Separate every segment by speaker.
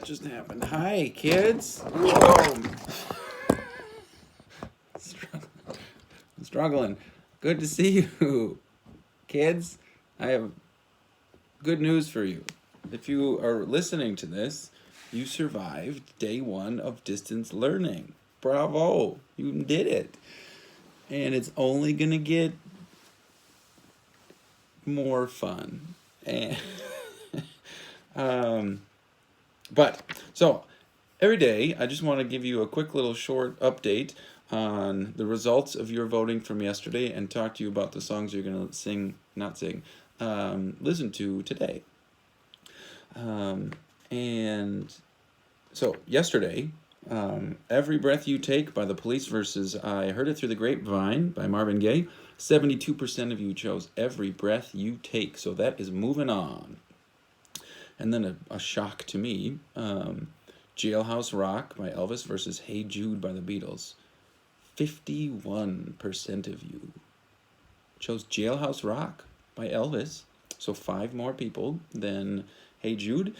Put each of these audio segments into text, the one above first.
Speaker 1: that just happened? Hi, kids. Whoa. Struggling. Good to see you, kids. I have good news for you. If you are listening to this, you survived day 1 of distance learning. Bravo. You did it. And it's only going to get more fun. And so every day I just want to give you a quick little short update on the results of your voting from yesterday and talk to you about the songs you're going to listen to today. And so yesterday, Every Breath You Take by The Police versus I Heard It Through the Grapevine by Marvin Gaye. 72% of you chose Every Breath You Take, so that is moving on. And then a shock to me, Jailhouse Rock by Elvis versus Hey Jude by the Beatles. 51% of you chose Jailhouse Rock by Elvis, so 5 more people than Hey Jude.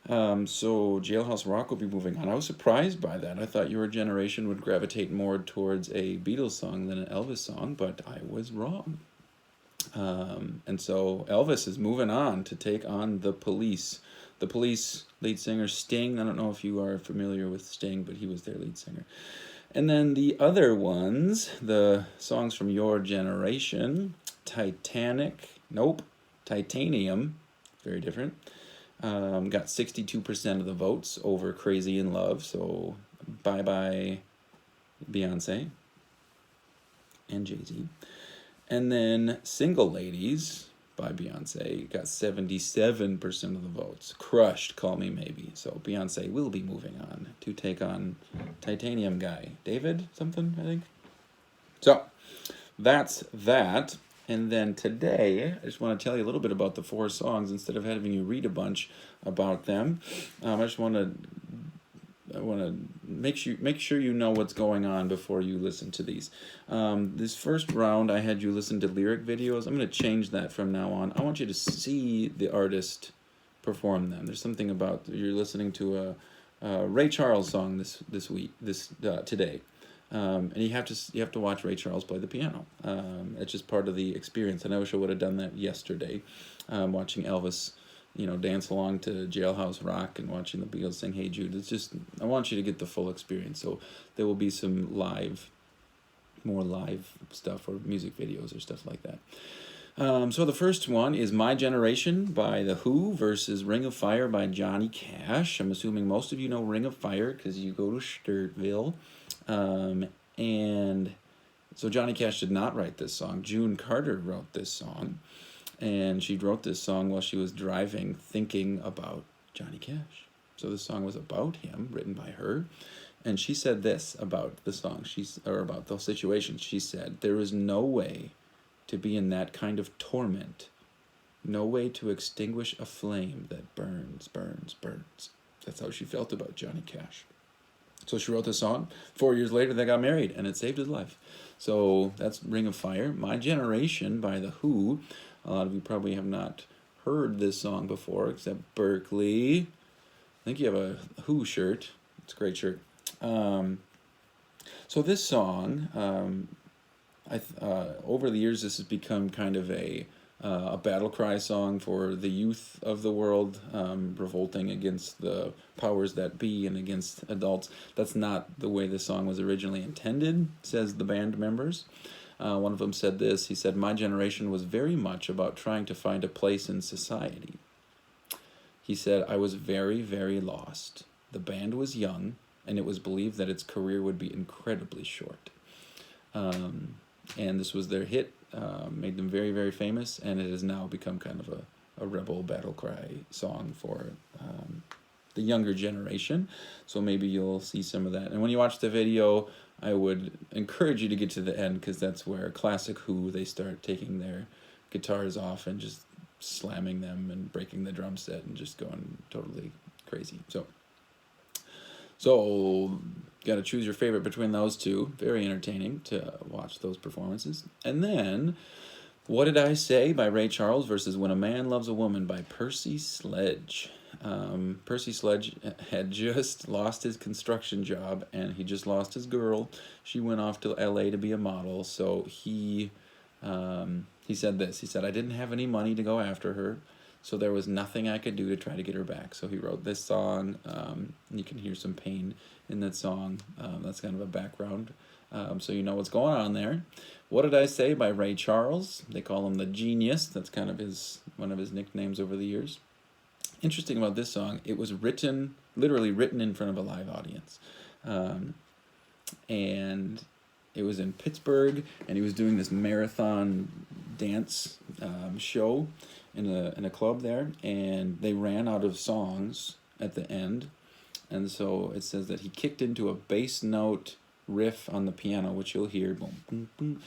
Speaker 1: So Jailhouse Rock will be moving on. I was surprised by that. I thought your generation would gravitate more towards a Beatles song than an Elvis song, but I was wrong. And so Elvis is moving on to take on The Police. The Police lead singer Sting. I don't know if you are familiar with Sting, but he was their lead singer. And then the other ones, the songs from your generation, Titanium, very different. Got 62% of the votes over Crazy in Love, so bye-bye Beyonce and Jay-Z. And then Single Ladies by Beyonce got 77% of the votes. Crushed Call Me Maybe. So Beyonce will be moving on to take on Titanium guy. David something, I think. So that's that. And then today, I just want to tell you a little bit about the 4 songs instead of having you read a bunch about them. I want to make sure you know what's going on before you listen to these. This first round, I had you listen to lyric videos. I'm going to change that from now on. I want you to see the artist perform them. There's something about you're listening to a Ray Charles song today. And you have to watch Ray Charles play the piano. It's just part of the experience. And I wish I would have done that yesterday, watching Elvis, dance along to Jailhouse Rock and watching the Beatles sing Hey Jude. It's just, I want you to get the full experience. So there will be some more live stuff or music videos or stuff like that. So the first one is My Generation by The Who versus Ring of Fire by Johnny Cash. I'm assuming most of you know Ring of Fire because you go to Sturtville. And so Johnny Cash did not write this song. June Carter wrote this song. And she wrote this song while she was driving, thinking about Johnny Cash. So this song was about him, written by her. And she said this about the song, about the situation. She said, "There is no way to be in that kind of torment. No way to extinguish a flame that burns, burns, burns." That's how she felt about Johnny Cash. So she wrote this song. 4 years later, they got married, and it saved his life. So that's Ring of Fire. My Generation by The Who. A lot of you probably have not heard this song before, except Berkeley. I think you have a Who shirt. It's a great shirt. So this song, over the years, this has become kind of a battle cry song for the youth of the world, revolting against the powers that be and against adults. That's not the way the song was originally intended, says the band members. One of them said this. He said, "My generation was very much about trying to find a place in society." He said, "I was very, very lost. The band was young, and it was believed that its career would be incredibly short." And this was their hit, made them very, very famous, and it has now become kind of a rebel battle cry song for the younger generation. So maybe you'll see some of that. And when you watch the video, I would encourage you to get to the end, because that's where classic Who, they start taking their guitars off and just slamming them and breaking the drum set and just going totally crazy. So got to choose your favorite between those two. Very entertaining to watch those performances. And then What Did I Say by Ray Charles versus When a Man Loves a Woman by Percy Sledge. Percy Sledge had just lost his construction job, and he just lost his girl. She went off to LA to be a model, so he said this. He said, I didn't have any money to go after her, so there was nothing I could do to try to get her back. So he wrote this song. You can hear some pain in that song. That's kind of a background, so you know what's going on there. What Did I Say by Ray Charles. They call him the Genius. That's kind of one of his nicknames over the years. Interesting about this song, it was literally written in front of a live audience. And it was in Pittsburgh, and he was doing this marathon dance show in a club there, and they ran out of songs at the end, and so it says that he kicked into a bass note riff on the piano, which you'll hear, boom, boom, boom.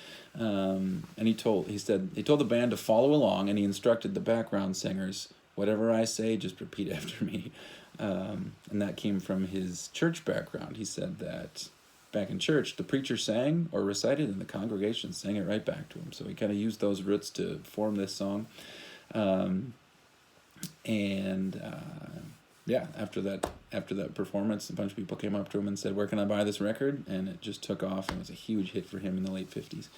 Speaker 1: And he told the band to follow along, and he instructed the background singers, whatever I say, just repeat after me. And that came from his church background. He said that back in church, the preacher sang or recited, and the congregation sang it right back to him. So he kind of used those roots to form this song. Yeah, after that performance, a bunch of people came up to him and said, "Where can I buy this record?" And it just took off, and it was a huge hit for him in the late 50s.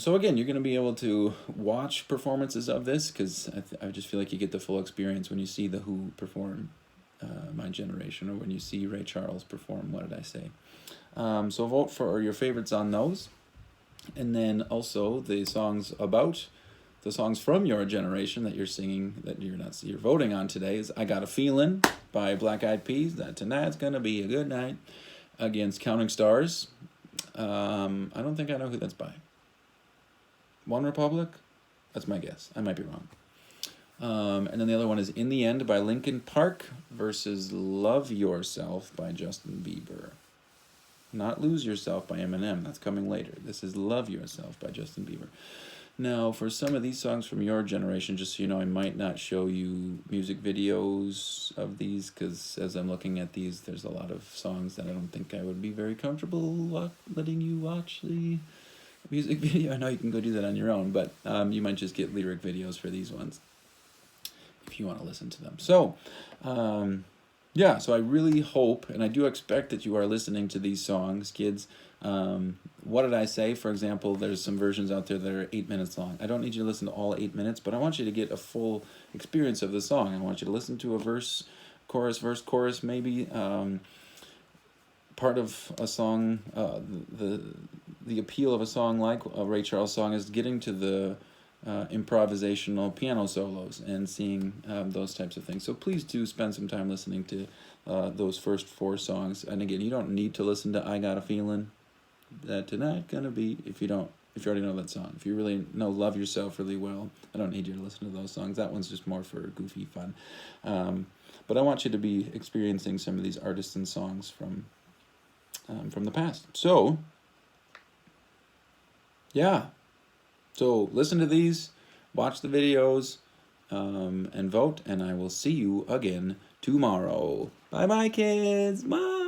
Speaker 1: So again, you're going to be able to watch performances of this, because I just feel like you get the full experience when you see The Who perform My Generation, or when you see Ray Charles perform What Did I Say. So vote for your favorites on those. And then also the songs from your generation that you're singing, that you're voting on today, is I Got a Feeling by Black Eyed Peas, that tonight's gonna be a good night, against Counting Stars. I don't think I know who that's by. One Republic? That's my guess. I might be wrong. And then the other one is In the End by Linkin Park versus Love Yourself by Justin Bieber. Not Lose Yourself by Eminem. That's coming later. This is Love Yourself by Justin Bieber. Now, for some of these songs from your generation, just so you know, I might not show you music videos of these, because as I'm looking at these, there's a lot of songs that I don't think I would be very comfortable letting you watch the music video. I know you can go do that on your own, but you might just get lyric videos for these ones if you want to listen to them. So, yeah, so I really hope, and I do expect that you are listening to these songs, kids. What Did I Say, for example, there's some versions out there that are 8 minutes long. I don't need you to listen to all 8 minutes, but I want you to get a full experience of the song. I want you to listen to a verse, chorus, maybe. Part of a song, the appeal of a song like a Ray Charles song is getting to the improvisational piano solos and seeing those types of things. So please do spend some time listening to those first 4 songs. And again, you don't need to listen to I Got a Feeling that tonight gonna be, if you already know that song. If you really know Love Yourself really well, I don't need you to listen to those songs. That one's just more for goofy fun. But I want you to be experiencing some of these artists and songs from the past. So, yeah. So listen to these, watch the videos, and vote, and I will see you again tomorrow. Bye-bye, kids. Bye.